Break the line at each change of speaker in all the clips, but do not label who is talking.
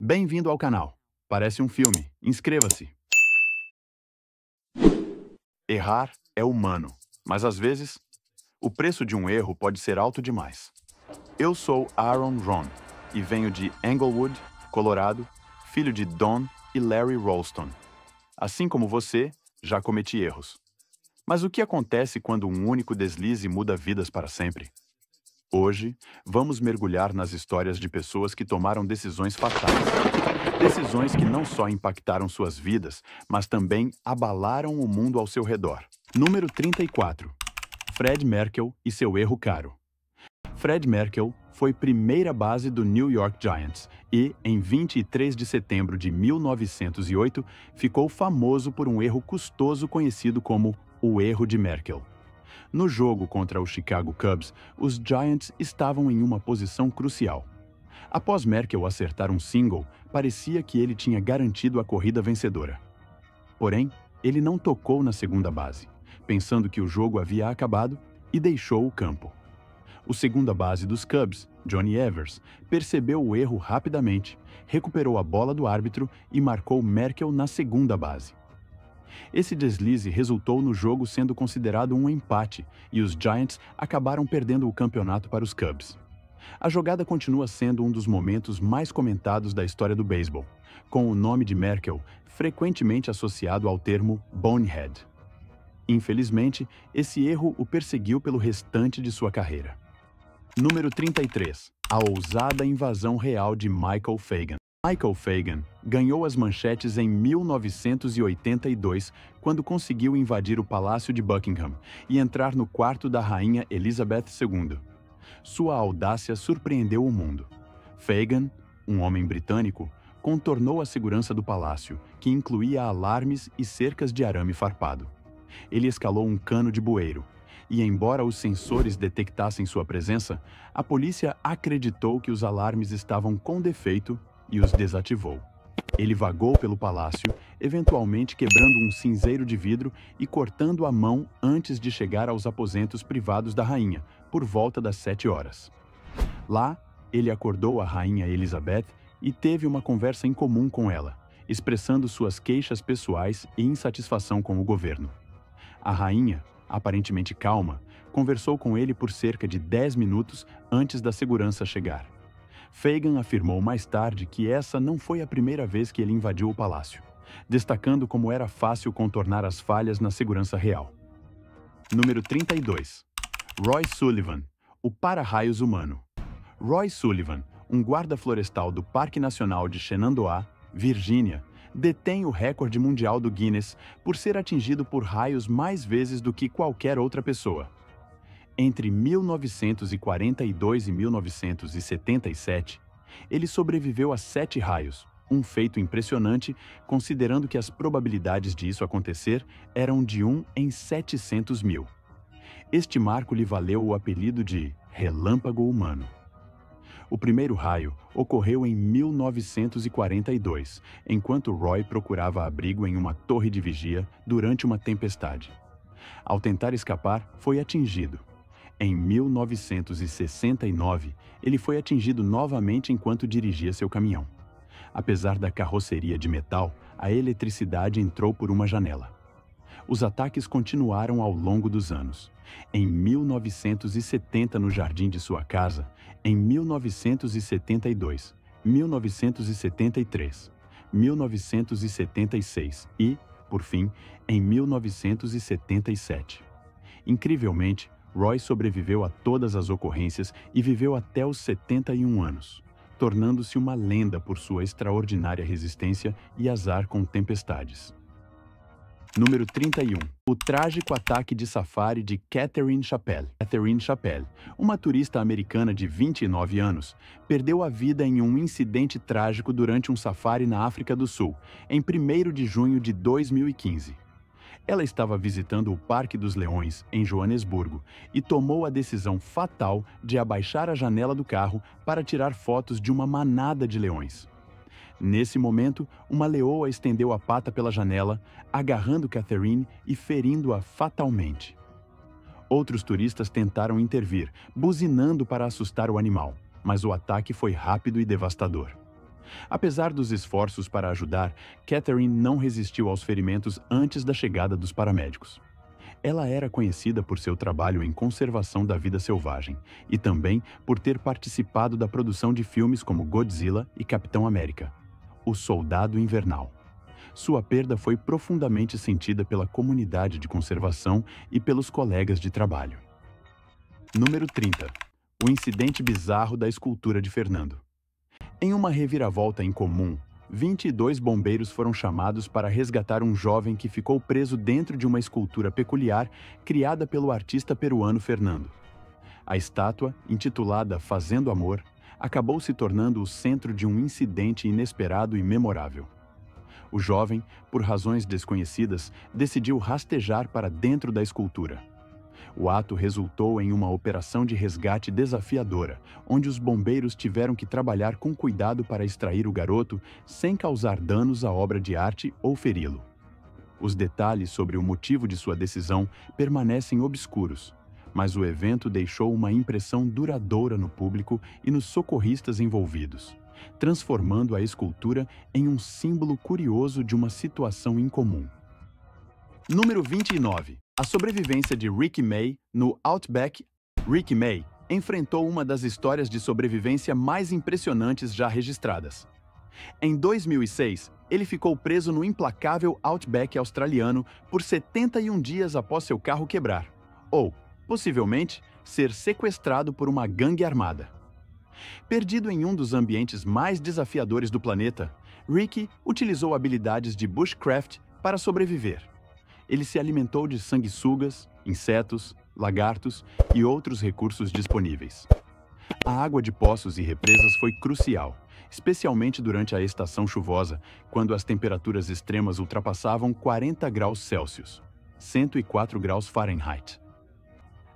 Bem-vindo ao canal. Parece um filme. Inscreva-se. Errar é humano, mas às vezes, o preço de um erro pode ser alto demais. Eu sou Aaron Ron e venho de Englewood, Colorado, filho de Don e Larry Ralston. Assim como você, já cometi erros. Mas o que acontece quando um único deslize muda vidas para sempre? Hoje, vamos mergulhar nas histórias de pessoas que tomaram decisões fatais. Decisões que não só impactaram suas vidas, mas também abalaram o mundo ao seu redor. Número 34. Fred Merkle e seu erro caro. Fred Merkle foi primeira base do New York Giants e, em 23 de setembro de 1908, ficou famoso por um erro custoso conhecido como o erro de Merkle. No jogo contra o Chicago Cubs, os Giants estavam em uma posição crucial. Após Merkle acertar um single, parecia que ele tinha garantido a corrida vencedora. Porém, ele não tocou na segunda base, pensando que o jogo havia acabado, e deixou o campo. O segunda base dos Cubs, Johnny Evers, percebeu o erro rapidamente, recuperou a bola do árbitro e marcou Merkle na segunda base. Esse deslize resultou no jogo sendo considerado um empate e os Giants acabaram perdendo o campeonato para os Cubs. A jogada continua sendo um dos momentos mais comentados da história do beisebol, com o nome de Merkle frequentemente associado ao termo bonehead. Infelizmente, esse erro o perseguiu pelo restante de sua carreira. Número 33. A ousada invasão real de Michael Fagan. Michael Fagan ganhou as manchetes em 1982, quando conseguiu invadir o Palácio de Buckingham e entrar no quarto da rainha Elizabeth II. Sua audácia surpreendeu o mundo. Fagan, um homem britânico, contornou a segurança do palácio, que incluía alarmes e cercas de arame farpado. Ele escalou um cano de bueiro, e embora os sensores detectassem sua presença, a polícia acreditou que os alarmes estavam com defeito e os desativou. Ele vagou pelo palácio, eventualmente quebrando um cinzeiro de vidro e cortando a mão antes de chegar aos aposentos privados da rainha, por volta das 7 horas. Lá, ele acordou a rainha Elizabeth e teve uma conversa incomum com ela, expressando suas queixas pessoais e insatisfação com o governo. A rainha, aparentemente calma, conversou com ele por cerca de 10 minutos antes da segurança chegar. Fagan afirmou mais tarde que essa não foi a primeira vez que ele invadiu o palácio, destacando como era fácil contornar as falhas na segurança real. Número 32. Roy Sullivan, o para-raios humano. Roy Sullivan, um guarda florestal do Parque Nacional de Shenandoah, Virgínia, detém o recorde mundial do Guinness por ser atingido por raios mais vezes do que qualquer outra pessoa. Entre 1942 e 1977, ele sobreviveu a 7 raios, um feito impressionante considerando que as probabilidades de isso acontecer eram de 1 em 700 mil. Este marco lhe valeu o apelido de Relâmpago Humano. O primeiro raio ocorreu em 1942, enquanto Roy procurava abrigo em uma torre de vigia durante uma tempestade. Ao tentar escapar, foi atingido. Em 1969, ele foi atingido novamente enquanto dirigia seu caminhão. Apesar da carroceria de metal, a eletricidade entrou por uma janela. Os ataques continuaram ao longo dos anos. Em 1970, no jardim de sua casa, em 1972, 1973, 1976 e, por fim, em 1977. Incrivelmente, Roy sobreviveu a todas as ocorrências e viveu até os 71 anos, tornando-se uma lenda por sua extraordinária resistência e azar com tempestades. Número 31. O trágico ataque de safari de Catherine Chappell. Catherine Chappell, uma turista americana de 29 anos, perdeu a vida em um incidente trágico durante um safari na África do Sul, em 1º de junho de 2015. Ela estava visitando o Parque dos Leões, em Joanesburgo, e tomou a decisão fatal de abaixar a janela do carro para tirar fotos de uma manada de leões. Nesse momento, uma leoa estendeu a pata pela janela, agarrando Catherine e ferindo-a fatalmente. Outros turistas tentaram intervir, buzinando para assustar o animal, mas o ataque foi rápido e devastador. Apesar dos esforços para ajudar, Catherine não resistiu aos ferimentos antes da chegada dos paramédicos. Ela era conhecida por seu trabalho em conservação da vida selvagem e também por ter participado da produção de filmes como Godzilla e Capitão América, O Soldado Invernal. Sua perda foi profundamente sentida pela comunidade de conservação e pelos colegas de trabalho. Número 30. O incidente bizarro da escultura de Fernando. Em uma reviravolta incomum, 22 bombeiros foram chamados para resgatar um jovem que ficou preso dentro de uma escultura peculiar criada pelo artista peruano Fernando. A estátua, intitulada Fazendo Amor, acabou se tornando o centro de um incidente inesperado e memorável. O jovem, por razões desconhecidas, decidiu rastejar para dentro da escultura. O ato resultou em uma operação de resgate desafiadora, onde os bombeiros tiveram que trabalhar com cuidado para extrair o garoto sem causar danos à obra de arte ou feri-lo. Os detalhes sobre o motivo de sua decisão permanecem obscuros, mas o evento deixou uma impressão duradoura no público e nos socorristas envolvidos, transformando a escultura em um símbolo curioso de uma situação incomum. Número 29. A sobrevivência de Ricky May no Outback. Ricky May enfrentou uma das histórias de sobrevivência mais impressionantes já registradas. Em 2006, ele ficou preso no implacável Outback australiano por 71 dias após seu carro quebrar, ou, possivelmente, ser sequestrado por uma gangue armada. Perdido em um dos ambientes mais desafiadores do planeta, Ricky utilizou habilidades de bushcraft para sobreviver. Ele se alimentou de sanguessugas, insetos, lagartos e outros recursos disponíveis. A água de poços e represas foi crucial, especialmente durante a estação chuvosa, quando as temperaturas extremas ultrapassavam 40 graus Celsius, 104 graus Fahrenheit.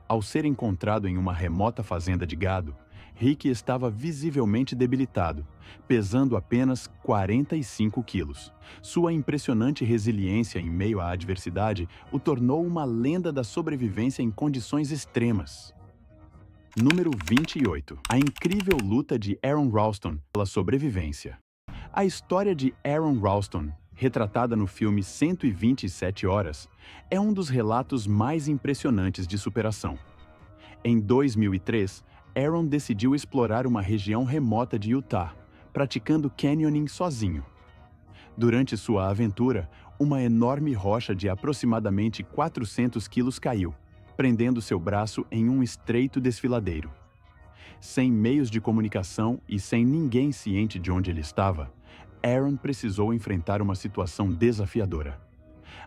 Ao ser encontrado em uma remota fazenda de gado, Ricky estava visivelmente debilitado, pesando apenas 45 quilos. Sua impressionante resiliência em meio à adversidade o tornou uma lenda da sobrevivência em condições extremas. Número 28. A incrível luta de Aron Ralston pela sobrevivência. A história de Aron Ralston, retratada no filme 127 Horas, é um dos relatos mais impressionantes de superação. Em 2003, Aron decidiu explorar uma região remota de Utah, praticando canyoning sozinho. Durante sua aventura, uma enorme rocha de aproximadamente 400 quilos caiu, prendendo seu braço em um estreito desfiladeiro. Sem meios de comunicação e sem ninguém ciente de onde ele estava, Aron precisou enfrentar uma situação desafiadora.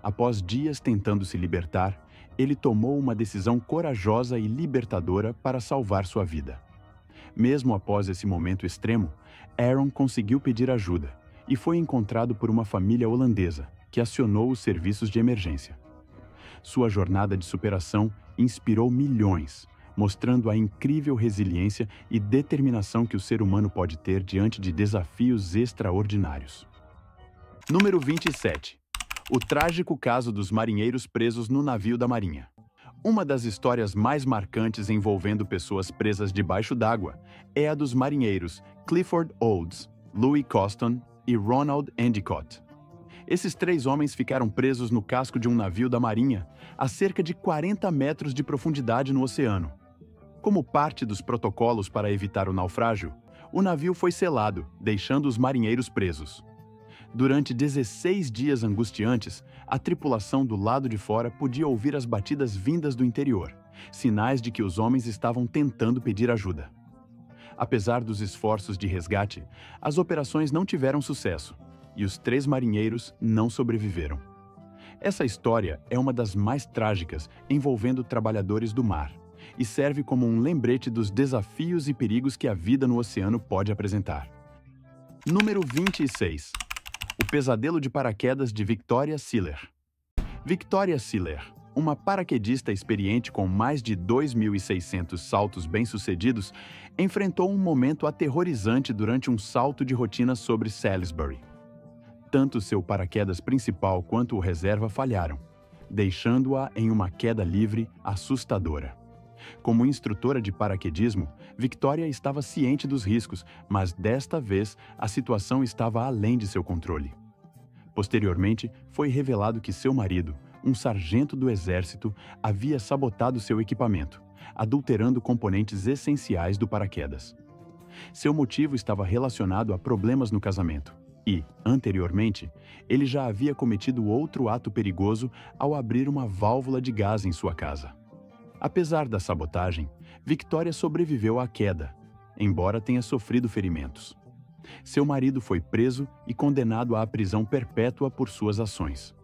Após dias tentando se libertar, ele tomou uma decisão corajosa e libertadora para salvar sua vida. Mesmo após esse momento extremo, Aron conseguiu pedir ajuda e foi encontrado por uma família holandesa, que acionou os serviços de emergência. Sua jornada de superação inspirou milhões, mostrando a incrível resiliência e determinação que o ser humano pode ter diante de desafios extraordinários. Número 27. O trágico caso dos marinheiros presos no navio da Marinha. Uma das histórias mais marcantes envolvendo pessoas presas debaixo d'água é a dos marinheiros Clifford Olds, Louis Coston e Ronald Endicott. Esses 3 homens ficaram presos no casco de um navio da Marinha a cerca de 40 metros de profundidade no oceano. Como parte dos protocolos para evitar o naufrágio, o navio foi selado, deixando os marinheiros presos. Durante 16 dias angustiantes, a tripulação do lado de fora podia ouvir as batidas vindas do interior, sinais de que os homens estavam tentando pedir ajuda. Apesar dos esforços de resgate, as operações não tiveram sucesso e os 3 marinheiros não sobreviveram. Essa história é uma das mais trágicas envolvendo trabalhadores do mar e serve como um lembrete dos desafios e perigos que a vida no oceano pode apresentar. Número 26. O pesadelo de paraquedas de Victoria Siller. Victoria Siller, uma paraquedista experiente com mais de 2.600 saltos bem-sucedidos, enfrentou um momento aterrorizante durante um salto de rotina sobre Salisbury. Tanto seu paraquedas principal quanto o reserva falharam, deixando-a em uma queda livre assustadora. Como instrutora de paraquedismo, Victoria estava ciente dos riscos, mas desta vez a situação estava além de seu controle. Posteriormente, foi revelado que seu marido, um sargento do exército, havia sabotado seu equipamento, adulterando componentes essenciais do paraquedas. Seu motivo estava relacionado a problemas no casamento e, anteriormente, ele já havia cometido outro ato perigoso ao abrir uma válvula de gás em sua casa. Apesar da sabotagem, Victoria sobreviveu à queda, embora tenha sofrido ferimentos. Seu marido foi preso e condenado à prisão perpétua por suas ações.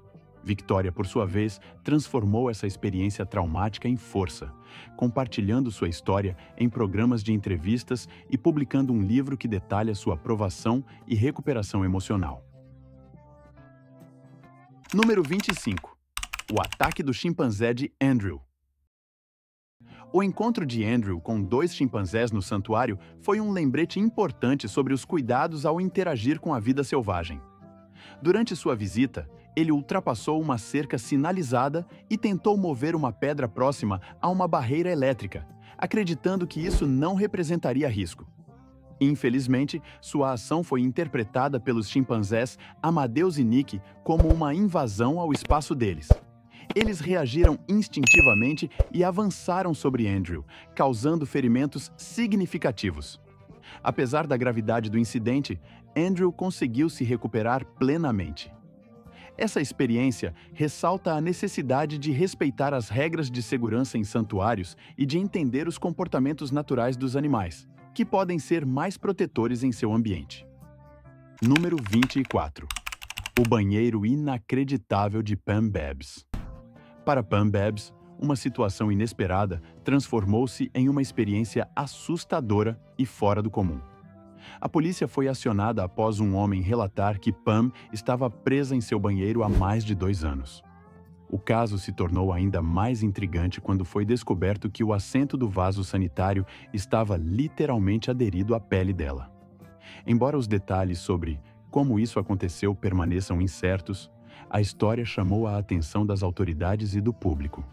Victoria, por sua vez, transformou essa experiência traumática em força, compartilhando sua história em programas de entrevistas e publicando um livro que detalha sua provação e recuperação emocional. Número 25. O ataque do chimpanzé de Andrew. O encontro de Andrew com 2 chimpanzés no santuário foi um lembrete importante sobre os cuidados ao interagir com a vida selvagem. Durante sua visita, ele ultrapassou uma cerca sinalizada e tentou mover uma pedra próxima a uma barreira elétrica, acreditando que isso não representaria risco. Infelizmente, sua ação foi interpretada pelos chimpanzés Amadeus e Nick como uma invasão ao espaço deles. Eles reagiram instintivamente e avançaram sobre Andrew, causando ferimentos significativos. Apesar da gravidade do incidente, Andrew conseguiu se recuperar plenamente. Essa experiência ressalta a necessidade de respeitar as regras de segurança em santuários e de entender os comportamentos naturais dos animais, que podem ser mais protetores em seu ambiente. Número 24. O banheiro inacreditável de Pam Babs. Para Pam Babs, uma situação inesperada transformou-se em uma experiência assustadora e fora do comum. A polícia foi acionada após um homem relatar que Pam estava presa em seu banheiro há mais de 2 anos. O caso se tornou ainda mais intrigante quando foi descoberto que o assento do vaso sanitário estava literalmente aderido à pele dela. Embora os detalhes sobre como isso aconteceu permaneçam incertos, a história chamou a atenção das autoridades e do público.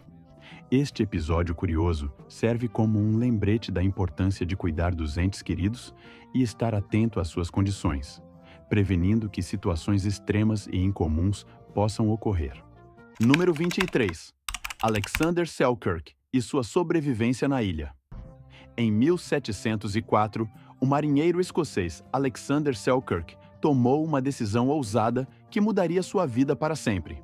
Este episódio curioso serve como um lembrete da importância de cuidar dos entes queridos e estar atento às suas condições, prevenindo que situações extremas e incomuns possam ocorrer. Número 23. Alexander Selkirk e sua sobrevivência na ilha. Em 1704, o marinheiro escocês Alexander Selkirk tomou uma decisão ousada que mudaria sua vida para sempre.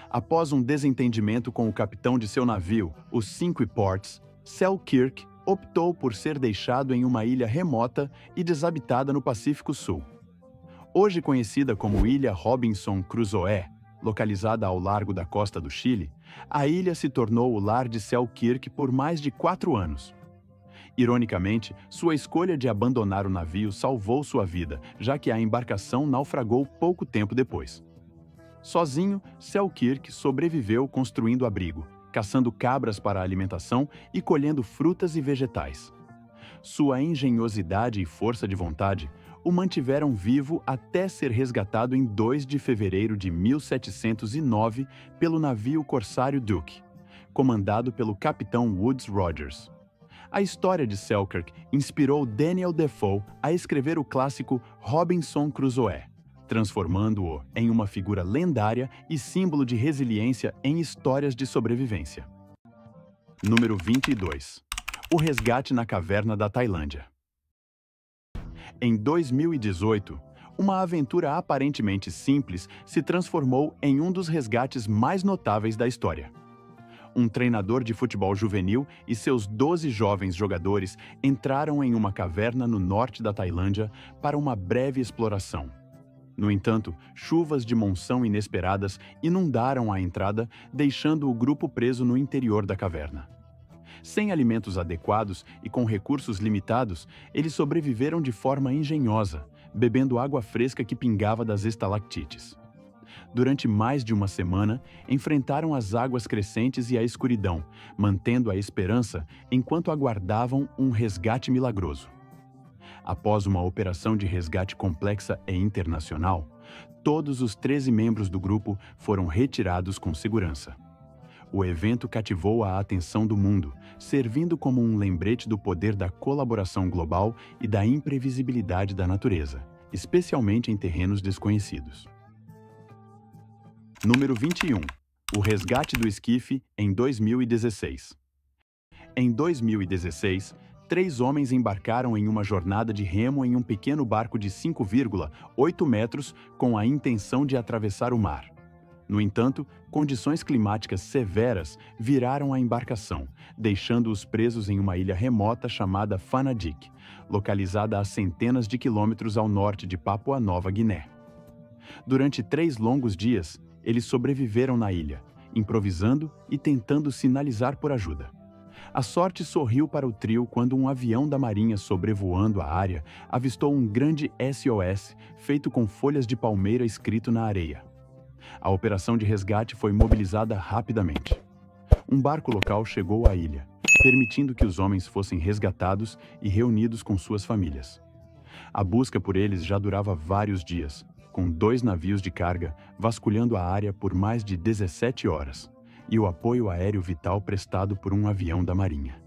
Após um desentendimento com o capitão de seu navio, os Cinque Ports, Selkirk optou por ser deixado em uma ilha remota e desabitada no Pacífico Sul. Hoje conhecida como Ilha Robinson Crusoe, localizada ao largo da costa do Chile, a ilha se tornou o lar de Selkirk por mais de 4 anos. Ironicamente, sua escolha de abandonar o navio salvou sua vida, já que a embarcação naufragou pouco tempo depois. Sozinho, Selkirk sobreviveu construindo abrigo, caçando cabras para alimentação e colhendo frutas e vegetais. Sua engenhosidade e força de vontade o mantiveram vivo até ser resgatado em 2 de fevereiro de 1709 pelo navio corsário Duke, comandado pelo capitão Woodes Rogers. A história de Selkirk inspirou Daniel Defoe a escrever o clássico Robinson Crusoe, transformando-o em uma figura lendária e símbolo de resiliência em histórias de sobrevivência. Número 22. O resgate na caverna da Tailândia. Em 2018, uma aventura aparentemente simples se transformou em um dos resgates mais notáveis da história. Um treinador de futebol juvenil e seus 12 jovens jogadores entraram em uma caverna no norte da Tailândia para uma breve exploração. No entanto, chuvas de monção inesperadas inundaram a entrada, deixando o grupo preso no interior da caverna. Sem alimentos adequados e com recursos limitados, eles sobreviveram de forma engenhosa, bebendo água fresca que pingava das estalactites. Durante mais de uma semana, enfrentaram as águas crescentes e a escuridão, mantendo a esperança enquanto aguardavam um resgate milagroso. Após uma operação de resgate complexa e internacional, todos os 13 membros do grupo foram retirados com segurança. O evento cativou a atenção do mundo, servindo como um lembrete do poder da colaboração global e da imprevisibilidade da natureza, especialmente em terrenos desconhecidos. Número 21. O resgate do esquife em 2016. Em 2016, 3 homens embarcaram em uma jornada de remo em um pequeno barco de 5,8 metros com a intenção de atravessar o mar. No entanto, condições climáticas severas viraram a embarcação, deixando-os presos em uma ilha remota chamada Fanadik, localizada a centenas de quilômetros ao norte de Papua Nova Guiné. Durante 3 longos dias, eles sobreviveram na ilha, improvisando e tentando sinalizar por ajuda. A sorte sorriu para o trio quando um avião da Marinha sobrevoando a área avistou um grande SOS feito com folhas de palmeira escrito na areia. A operação de resgate foi mobilizada rapidamente. Um barco local chegou à ilha, permitindo que os homens fossem resgatados e reunidos com suas famílias. A busca por eles já durava vários dias, com 2 navios de carga vasculhando a área por mais de 17 horas, e o apoio aéreo vital prestado por um avião da Marinha.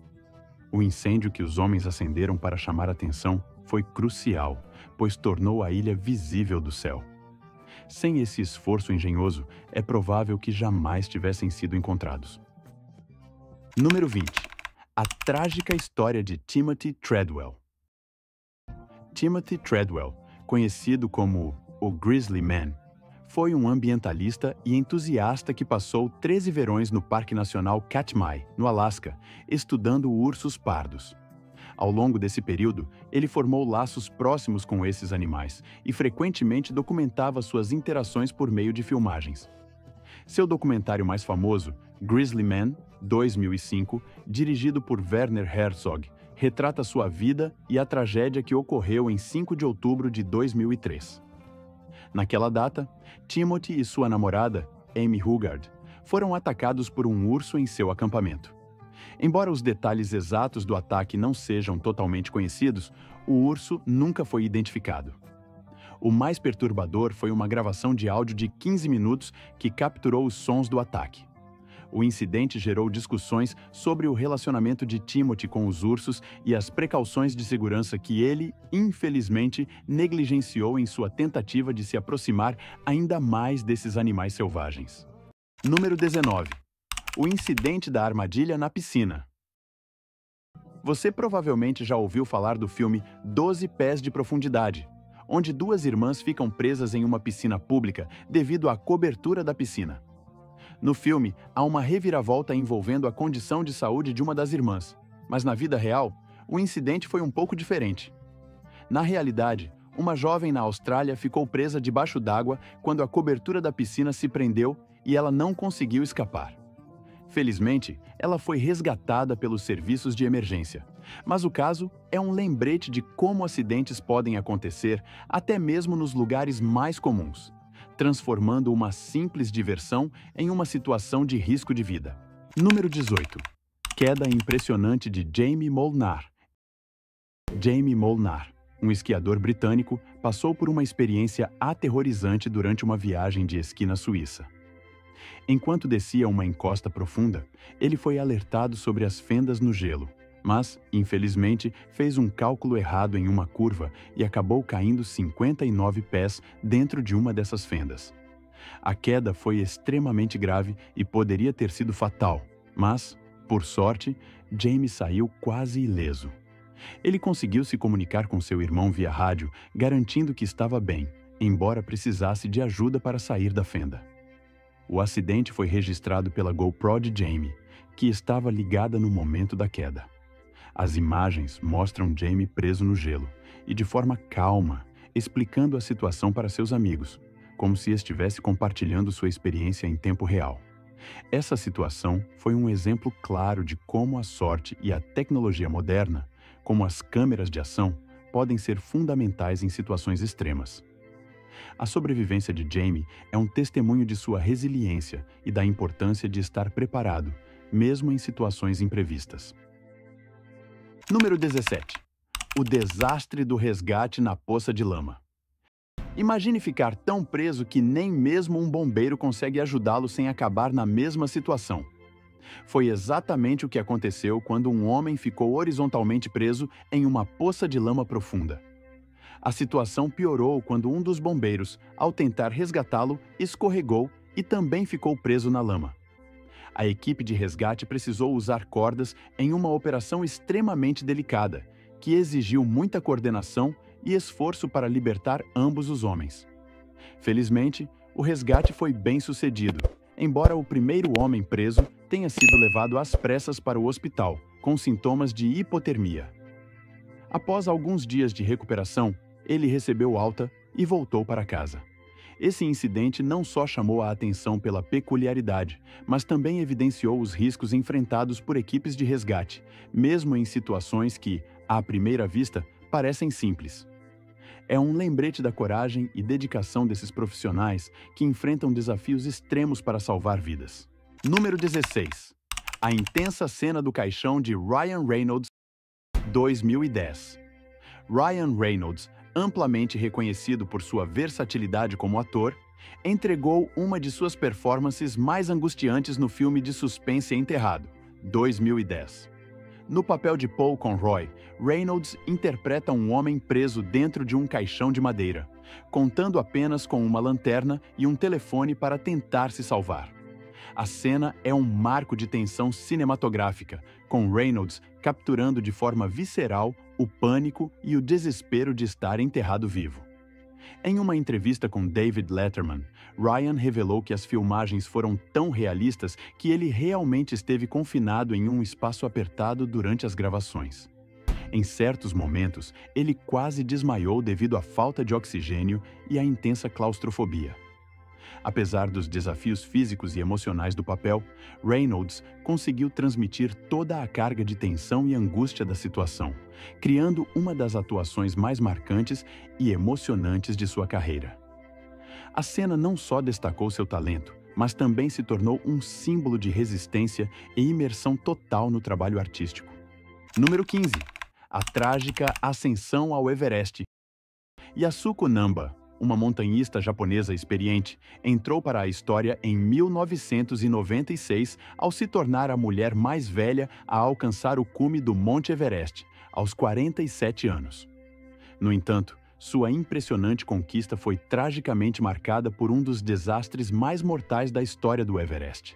O incêndio que os homens acenderam para chamar atenção foi crucial, pois tornou a ilha visível do céu. Sem esse esforço engenhoso, é provável que jamais tivessem sido encontrados. Número 20. A trágica história de Timothy Treadwell. Timothy Treadwell, conhecido como o Grizzly Man, foi um ambientalista e entusiasta que passou 13 verões no Parque Nacional Katmai, no Alasca, estudando ursos pardos. Ao longo desse período, ele formou laços próximos com esses animais e frequentemente documentava suas interações por meio de filmagens. Seu documentário mais famoso, Grizzly Man, 2005, dirigido por Werner Herzog, retrata sua vida e a tragédia que ocorreu em 5 de outubro de 2003. Naquela data, Timothy e sua namorada, Amy Hugard, foram atacados por um urso em seu acampamento. Embora os detalhes exatos do ataque não sejam totalmente conhecidos, o urso nunca foi identificado. O mais perturbador foi uma gravação de áudio de 15 minutos que capturou os sons do ataque. O incidente gerou discussões sobre o relacionamento de Timothy com os ursos e as precauções de segurança que ele, infelizmente, negligenciou em sua tentativa de se aproximar ainda mais desses animais selvagens. Número 19. O incidente da armadilha na piscina. Você provavelmente já ouviu falar do filme 12 Pés de Profundidade, onde 2 irmãs ficam presas em uma piscina pública devido à cobertura da piscina. No filme, há uma reviravolta envolvendo a condição de saúde de uma das irmãs, mas na vida real, o incidente foi um pouco diferente. Na realidade, uma jovem na Austrália ficou presa debaixo d'água quando a cobertura da piscina se prendeu e ela não conseguiu escapar. Felizmente, ela foi resgatada pelos serviços de emergência, mas o caso é um lembrete de como acidentes podem acontecer até mesmo nos lugares mais comuns, transformando uma simples diversão em uma situação de risco de vida. Número 18. Queda impressionante de Jamie Molnar. Jamie Molnar, um esquiador britânico, passou por uma experiência aterrorizante durante uma viagem de esqui na Suíça. Enquanto descia uma encosta profunda, ele foi alertado sobre as fendas no gelo, mas, infelizmente, fez um cálculo errado em uma curva e acabou caindo 59 pés dentro de uma dessas fendas. A queda foi extremamente grave e poderia ter sido fatal, mas, por sorte, Jamie saiu quase ileso. Ele conseguiu se comunicar com seu irmão via rádio, garantindo que estava bem, embora precisasse de ajuda para sair da fenda. O acidente foi registrado pela GoPro de Jamie, que estava ligada no momento da queda. As imagens mostram Jamie preso no gelo e de forma calma, explicando a situação para seus amigos, como se estivesse compartilhando sua experiência em tempo real. Essa situação foi um exemplo claro de como a sorte e a tecnologia moderna, como as câmeras de ação, podem ser fundamentais em situações extremas. A sobrevivência de Jamie é um testemunho de sua resiliência e da importância de estar preparado, mesmo em situações imprevistas. Número 17. O desastre do resgate na poça de lama. Imagine ficar tão preso que nem mesmo um bombeiro consegue ajudá-lo sem acabar na mesma situação. Foi exatamente o que aconteceu quando um homem ficou horizontalmente preso em uma poça de lama profunda. A situação piorou quando um dos bombeiros, ao tentar resgatá-lo, escorregou e também ficou preso na lama. A equipe de resgate precisou usar cordas em uma operação extremamente delicada, que exigiu muita coordenação e esforço para libertar ambos os homens. Felizmente, o resgate foi bem sucedido, embora o primeiro homem preso tenha sido levado às pressas para o hospital, com sintomas de hipotermia. Após alguns dias de recuperação, ele recebeu alta e voltou para casa. Esse incidente não só chamou a atenção pela peculiaridade, mas também evidenciou os riscos enfrentados por equipes de resgate, mesmo em situações que, à primeira vista, parecem simples. É um lembrete da coragem e dedicação desses profissionais que enfrentam desafios extremos para salvar vidas. Número 16. A intensa cena do caixão de Ryan Reynolds, 2010. Ryan Reynolds, amplamente reconhecido por sua versatilidade como ator, entregou uma de suas performances mais angustiantes no filme de suspense Enterrado, 2010. No papel de Paul Conroy, Reynolds interpreta um homem preso dentro de um caixão de madeira, contando apenas com uma lanterna e um telefone para tentar se salvar. A cena é um marco de tensão cinematográfica, com Reynolds capturando de forma visceral o pânico e o desespero de estar enterrado vivo. Em uma entrevista com David Letterman, Ryan revelou que as filmagens foram tão realistas que ele realmente esteve confinado em um espaço apertado durante as gravações. Em certos momentos, ele quase desmaiou devido à falta de oxigênio e à intensa claustrofobia. Apesar dos desafios físicos e emocionais do papel, Reynolds conseguiu transmitir toda a carga de tensão e angústia da situação, criando uma das atuações mais marcantes e emocionantes de sua carreira. A cena não só destacou seu talento, mas também se tornou um símbolo de resistência e imersão total no trabalho artístico. Número 15. A trágica ascensão ao Everest. Yasuko Namba, uma montanhista japonesa experiente, entrou para a história em 1996 ao se tornar a mulher mais velha a alcançar o cume do Monte Everest, aos 47 anos. No entanto, sua impressionante conquista foi tragicamente marcada por um dos desastres mais mortais da história do Everest.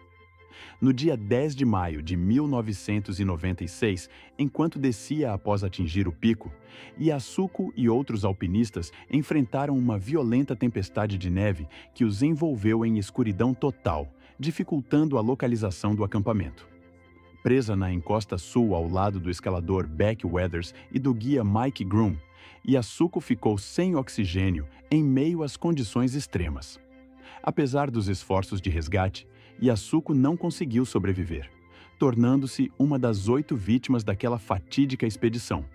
No dia 10 de maio de 1996, enquanto descia após atingir o pico, Yasuko e outros alpinistas enfrentaram uma violenta tempestade de neve que os envolveu em escuridão total, dificultando a localização do acampamento. Presa na encosta sul ao lado do escalador Beck Weathers e do guia Mike Groom, Yasuko ficou sem oxigênio em meio às condições extremas. Apesar dos esforços de resgate, Yasuko não conseguiu sobreviver, tornando-se uma das 8 vítimas daquela fatídica expedição.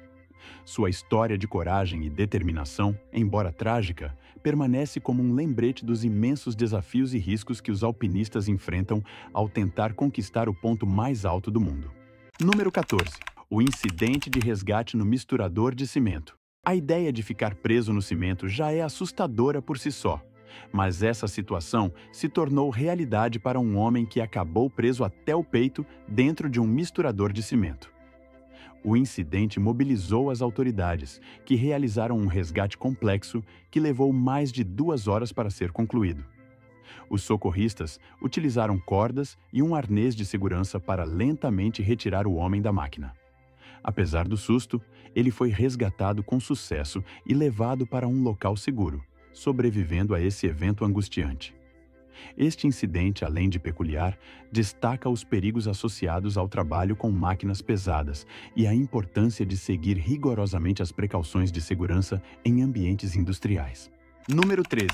Sua história de coragem e determinação, embora trágica, permanece como um lembrete dos imensos desafios e riscos que os alpinistas enfrentam ao tentar conquistar o ponto mais alto do mundo. Número 14. O incidente de resgate no misturador de cimento. A ideia de ficar preso no cimento já é assustadora por si só. Mas essa situação se tornou realidade para um homem que acabou preso até o peito dentro de um misturador de cimento. O incidente mobilizou as autoridades, que realizaram um resgate complexo que levou mais de 2 horas para ser concluído. Os socorristas utilizaram cordas e um arnês de segurança para lentamente retirar o homem da máquina. Apesar do susto, ele foi resgatado com sucesso e levado para um local seguro, sobrevivendo a esse evento angustiante. Este incidente, além de peculiar, destaca os perigos associados ao trabalho com máquinas pesadas e a importância de seguir rigorosamente as precauções de segurança em ambientes industriais. Número 13.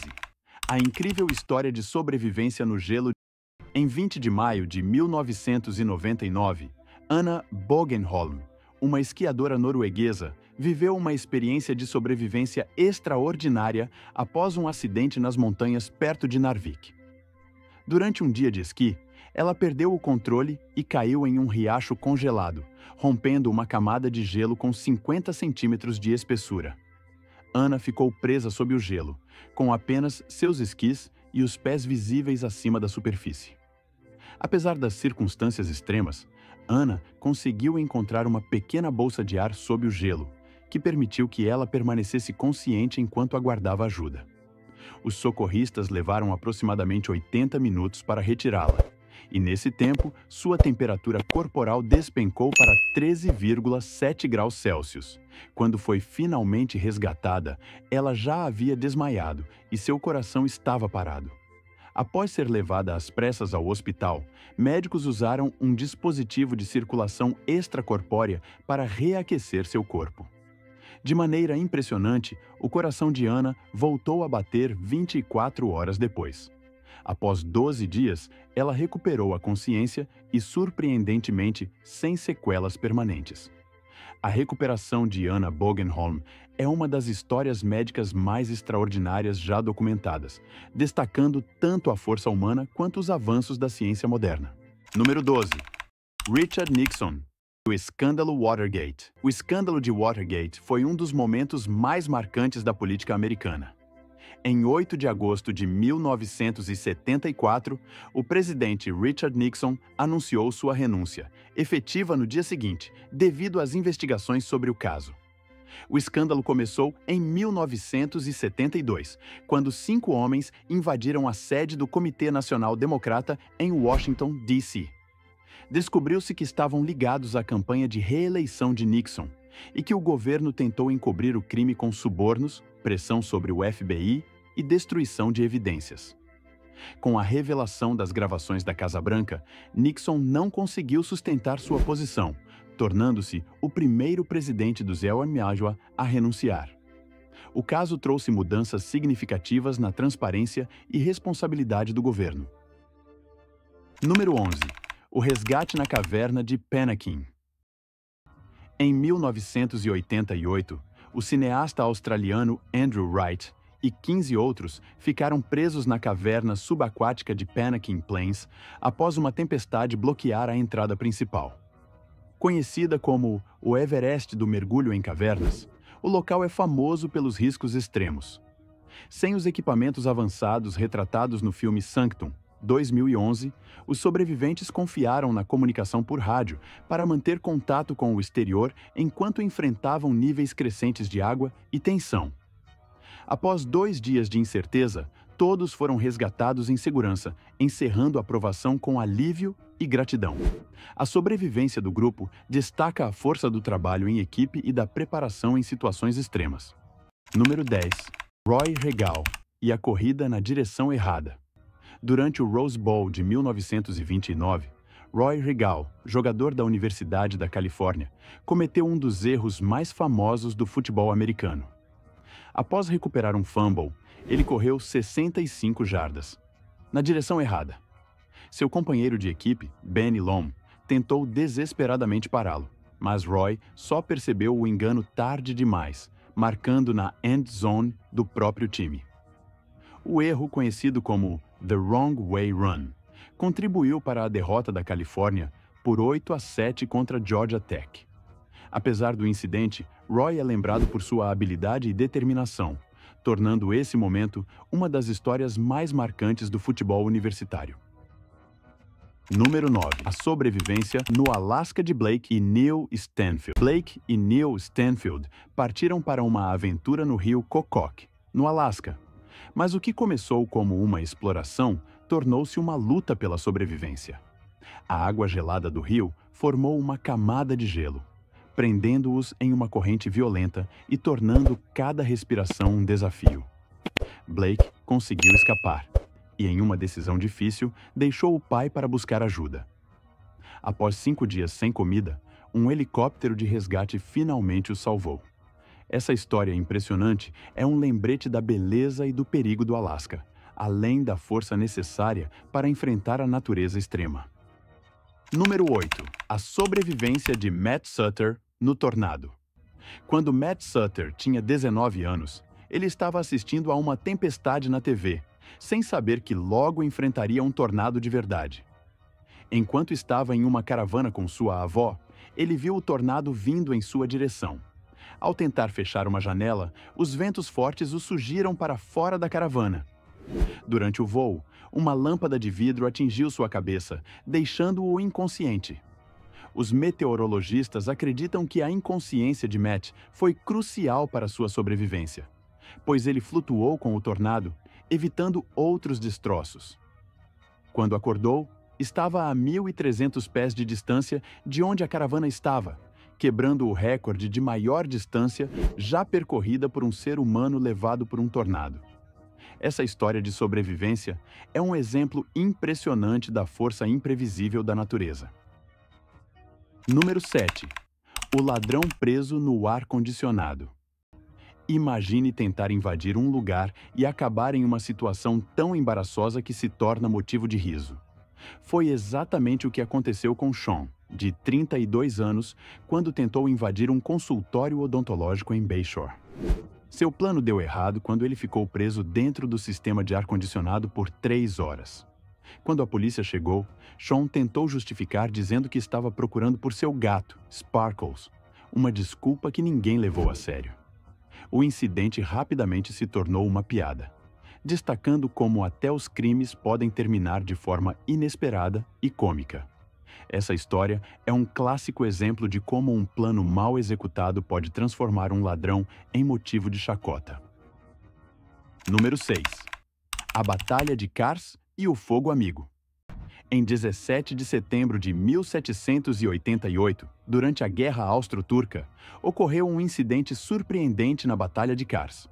A incrível história de sobrevivência no gelo. Em 20 de maio de 1999, Anna Bogenholm, uma esquiadora norueguesa, viveu uma experiência de sobrevivência extraordinária após um acidente nas montanhas perto de Narvik. Durante um dia de esqui, ela perdeu o controle e caiu em um riacho congelado, rompendo uma camada de gelo com 50 centímetros de espessura. Anna ficou presa sob o gelo, com apenas seus esquis e os pés visíveis acima da superfície. Apesar das circunstâncias extremas, Anna conseguiu encontrar uma pequena bolsa de ar sob o gelo, que permitiu que ela permanecesse consciente enquanto aguardava ajuda. Os socorristas levaram aproximadamente 80 minutos para retirá-la, e nesse tempo, sua temperatura corporal despencou para 13,7 graus Celsius. Quando foi finalmente resgatada, ela já havia desmaiado e seu coração estava parado. Após ser levada às pressas ao hospital, médicos usaram um dispositivo de circulação extracorpórea para reaquecer seu corpo. De maneira impressionante, o coração de Anna voltou a bater 24 horas depois. Após 12 dias, ela recuperou a consciência e, surpreendentemente, sem sequelas permanentes. A recuperação de Anna Bogenholm é uma das histórias médicas mais extraordinárias já documentadas, destacando tanto a força humana quanto os avanços da ciência moderna. Número 12. Richard Nixon. O escândalo Watergate. O escândalo de Watergate foi um dos momentos mais marcantes da política americana. Em 8 de agosto de 1974, o presidente Richard Nixon anunciou sua renúncia, efetiva no dia seguinte, devido às investigações sobre o caso. O escândalo começou em 1972, quando 5 homens invadiram a sede do Comitê Nacional Democrata em Washington, D.C. Descobriu-se que estavam ligados à campanha de reeleição de Nixon e que o governo tentou encobrir o crime com subornos, pressão sobre o FBI e destruição de evidências. Com a revelação das gravações da Casa Branca, Nixon não conseguiu sustentar sua posição, tornando-se o primeiro presidente do Zelwa a renunciar. O caso trouxe mudanças significativas na transparência e responsabilidade do governo. Número 11. O resgate na caverna de Penakin. Em 1988, o cineasta australiano Andrew Wright e 15 outros ficaram presos na caverna subaquática de Penakin Plains após uma tempestade bloquear a entrada principal. Conhecida como o Everest do mergulho em cavernas, o local é famoso pelos riscos extremos. Sem os equipamentos avançados retratados no filme Sanctum, 2011, os sobreviventes confiaram na comunicação por rádio para manter contato com o exterior enquanto enfrentavam níveis crescentes de água e tensão. Após 2 dias de incerteza, todos foram resgatados em segurança, encerrando a provação com alívio e gratidão. A sobrevivência do grupo destaca a força do trabalho em equipe e da preparação em situações extremas. Número 10. Roy Regal e a corrida na direção errada. Durante o Rose Bowl de 1929, Roy Regal, jogador da Universidade da Califórnia, cometeu um dos erros mais famosos do futebol americano. Após recuperar um fumble, ele correu 65 jardas, na direção errada. Seu companheiro de equipe, Benny Lom, tentou desesperadamente pará-lo, mas Roy só percebeu o engano tarde demais, marcando na end zone do próprio time. O erro, conhecido como The Wrong Way Run, contribuiu para a derrota da Califórnia por 8-7 contra Georgia Tech. Apesar do incidente, Roy é lembrado por sua habilidade e determinação, tornando esse momento uma das histórias mais marcantes do futebol universitário. Número 9. A sobrevivência no Alasca de Blake e Neil Stanfield. Blake e Neil Stanfield partiram para uma aventura no rio Kokok, no Alasca. Mas o que começou como uma exploração tornou-se uma luta pela sobrevivência. A água gelada do rio formou uma camada de gelo, prendendo-os em uma corrente violenta e tornando cada respiração um desafio. Blake conseguiu escapar e, em uma decisão difícil, deixou o pai para buscar ajuda. Após 5 dias sem comida, um helicóptero de resgate finalmente o salvou. Essa história impressionante é um lembrete da beleza e do perigo do Alasca, além da força necessária para enfrentar a natureza extrema. Número 8. A sobrevivência de Matt Sutter no tornado. Quando Matt Sutter tinha 19 anos, ele estava assistindo a uma tempestade na TV, sem saber que logo enfrentaria um tornado de verdade. Enquanto estava em uma caravana com sua avó, ele viu o tornado vindo em sua direção. Ao tentar fechar uma janela, os ventos fortes o sugiram para fora da caravana. Durante o voo, Uma lâmpada de vidro atingiu sua cabeça, deixando-o inconsciente. Os meteorologistas acreditam que a inconsciência de Matt foi crucial para sua sobrevivência, pois ele flutuou com o tornado, evitando outros destroços. Quando acordou, estava a 1.300 pés de distância de onde a caravana estava, quebrando o recorde de maior distância já percorrida por um ser humano levado por um tornado. Essa história de sobrevivência é um exemplo impressionante da força imprevisível da natureza. Número 7. O ladrão preso no ar-condicionado. Imagine tentar invadir um lugar e acabar em uma situação tão embaraçosa que se torna motivo de riso. Foi exatamente o que aconteceu com Sean, de 32 anos, quando tentou invadir um consultório odontológico em Bayshore. Seu plano deu errado quando ele ficou preso dentro do sistema de ar-condicionado por 3 horas. Quando a polícia chegou, Sean tentou justificar dizendo que estava procurando por seu gato, Sparkles, uma desculpa que ninguém levou a sério. O incidente rapidamente se tornou uma piada, destacando como até os crimes podem terminar de forma inesperada e cômica. Essa história é um clássico exemplo de como um plano mal executado pode transformar um ladrão em motivo de chacota. Número 6. A Batalha de Kars e o Fogo Amigo. Em 17 de setembro de 1788, durante a Guerra Austro-Turca, ocorreu um incidente surpreendente na Batalha de Kars.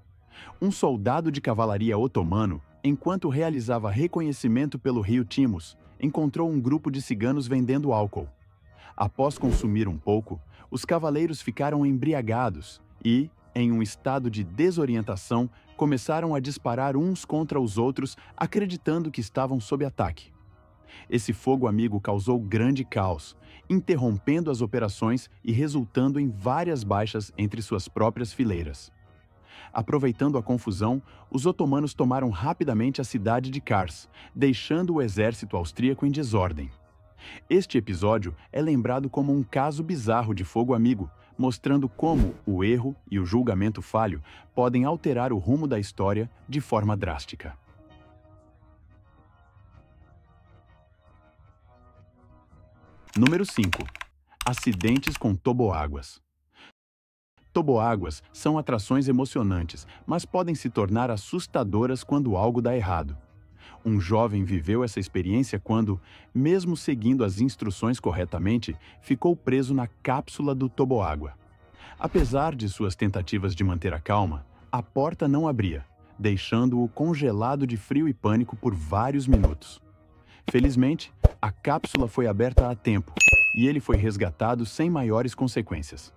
Um soldado de cavalaria otomano, enquanto realizava reconhecimento pelo rio Timus, encontrou um grupo de ciganos vendendo álcool. Após consumir um pouco, os cavaleiros ficaram embriagados e, em um estado de desorientação, começaram a disparar uns contra os outros, acreditando que estavam sob ataque. Esse fogo amigo causou grande caos, interrompendo as operações e resultando em várias baixas entre suas próprias fileiras. Aproveitando a confusão, os otomanos tomaram rapidamente a cidade de Kars, deixando o exército austríaco em desordem. Este episódio é lembrado como um caso bizarro de fogo amigo, mostrando como o erro e o julgamento falho podem alterar o rumo da história de forma drástica. Número 5. Acidentes com toboáguas. Toboáguas são atrações emocionantes, mas podem se tornar assustadoras quando algo dá errado. Um jovem viveu essa experiência quando, mesmo seguindo as instruções corretamente, ficou preso na cápsula do toboágua. Apesar de suas tentativas de manter a calma, a porta não abria, deixando-o congelado de frio e pânico por vários minutos. Felizmente, a cápsula foi aberta a tempo e ele foi resgatado sem maiores consequências.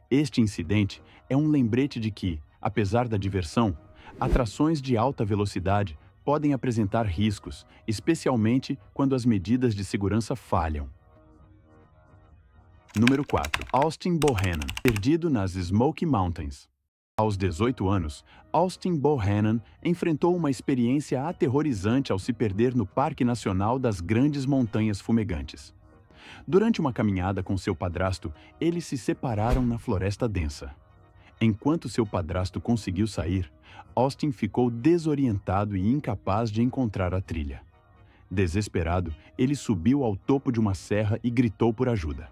Este incidente é um lembrete de que, apesar da diversão, atrações de alta velocidade podem apresentar riscos, especialmente quando as medidas de segurança falham. Número 4. Austin Bohannon, perdido nas Smoky Mountains. Aos 18 anos, Austin Bohannon enfrentou uma experiência aterrorizante ao se perder no Parque Nacional das Grandes Montanhas Fumegantes. Durante uma caminhada com seu padrasto, eles se separaram na floresta densa. Enquanto seu padrasto conseguiu sair, Austin ficou desorientado e incapaz de encontrar a trilha. Desesperado, ele subiu ao topo de uma serra e gritou por ajuda.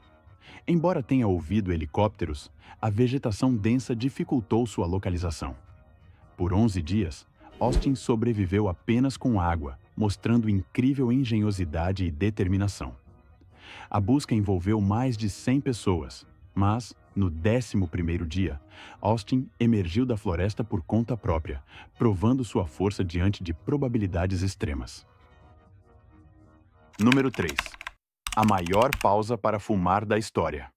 Embora tenha ouvido helicópteros, a vegetação densa dificultou sua localização. Por 11 dias, Austin sobreviveu apenas com água, mostrando incrível engenhosidade e determinação. A busca envolveu mais de 100 pessoas, mas, no 11º dia, Austin emergiu da floresta por conta própria, provando sua força diante de probabilidades extremas. Número 3. A maior pausa para fumar da história.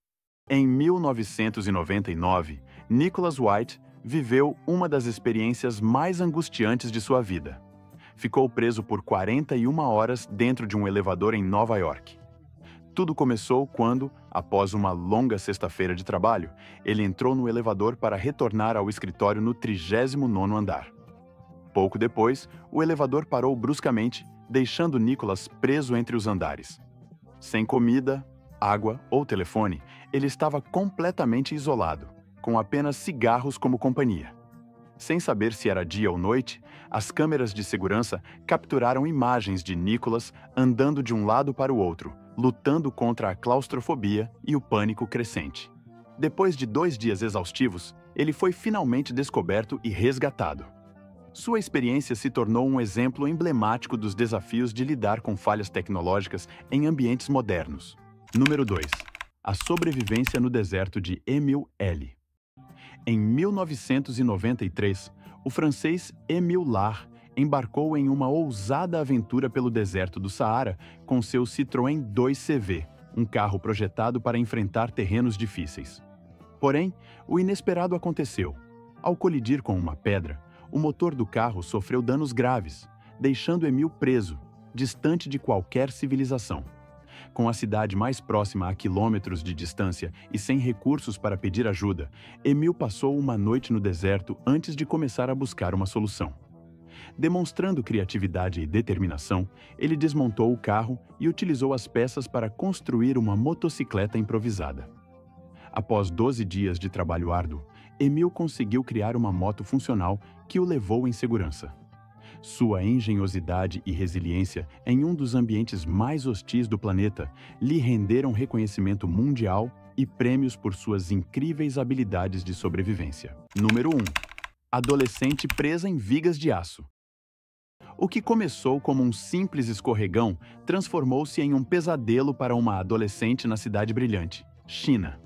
Em 1999, Nicholas White viveu uma das experiências mais angustiantes de sua vida. Ficou preso por 41 horas dentro de um elevador em Nova York. Tudo começou quando, após uma longa sexta-feira de trabalho, ele entrou no elevador para retornar ao escritório no 39º andar. Pouco depois, o elevador parou bruscamente, deixando Nicholas preso entre os andares. Sem comida, água ou telefone, ele estava completamente isolado, com apenas cigarros como companhia. Sem saber se era dia ou noite, as câmeras de segurança capturaram imagens de Nicholas andando de um lado para o outro, lutando contra a claustrofobia e o pânico crescente. Depois de 2 dias exaustivos, ele foi finalmente descoberto e resgatado. Sua experiência se tornou um exemplo emblemático dos desafios de lidar com falhas tecnológicas em ambientes modernos. Número 2. A sobrevivência no deserto de Émile L. Em 1993, o francês Émile Lar embarcou em uma ousada aventura pelo deserto do Saara com seu Citroën 2CV, um carro projetado para enfrentar terrenos difíceis. Porém, o inesperado aconteceu. Ao colidir com uma pedra, o motor do carro sofreu danos graves, deixando Émile preso, distante de qualquer civilização. Com a cidade mais próxima a quilômetros de distância e sem recursos para pedir ajuda, Émile passou uma noite no deserto antes de começar a buscar uma solução. Demonstrando criatividade e determinação, ele desmontou o carro e utilizou as peças para construir uma motocicleta improvisada. Após 12 dias de trabalho árduo, Émile conseguiu criar uma moto funcional que o levou em segurança. Sua engenhosidade e resiliência em um dos ambientes mais hostis do planeta lhe renderam reconhecimento mundial e prêmios por suas incríveis habilidades de sobrevivência. Número 1. Adolescente presa em vigas de aço. O que começou como um simples escorregão transformou-se em um pesadelo para uma adolescente na Cidade Brilhante, China.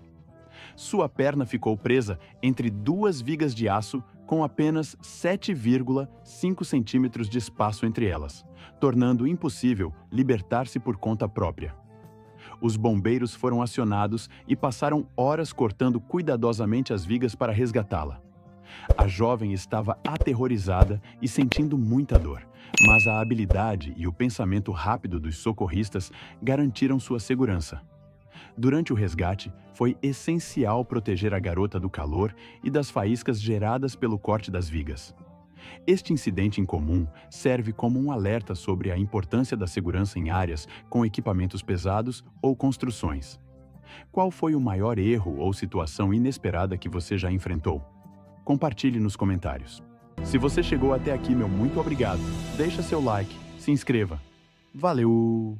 Sua perna ficou presa entre 2 vigas de aço com apenas 7,5 centímetros de espaço entre elas, tornando impossível libertar-se por conta própria. Os bombeiros foram acionados e passaram horas cortando cuidadosamente as vigas para resgatá-la. A jovem estava aterrorizada e sentindo muita dor, mas a habilidade e o pensamento rápido dos socorristas garantiram sua segurança. Durante o resgate, foi essencial proteger a garota do calor e das faíscas geradas pelo corte das vigas. Este incidente incomum serve como um alerta sobre a importância da segurança em áreas com equipamentos pesados ou construções. Qual foi o maior erro ou situação inesperada que você já enfrentou? Compartilhe nos comentários. Se você chegou até aqui, meu muito obrigado. Deixa seu like, se inscreva. Valeu!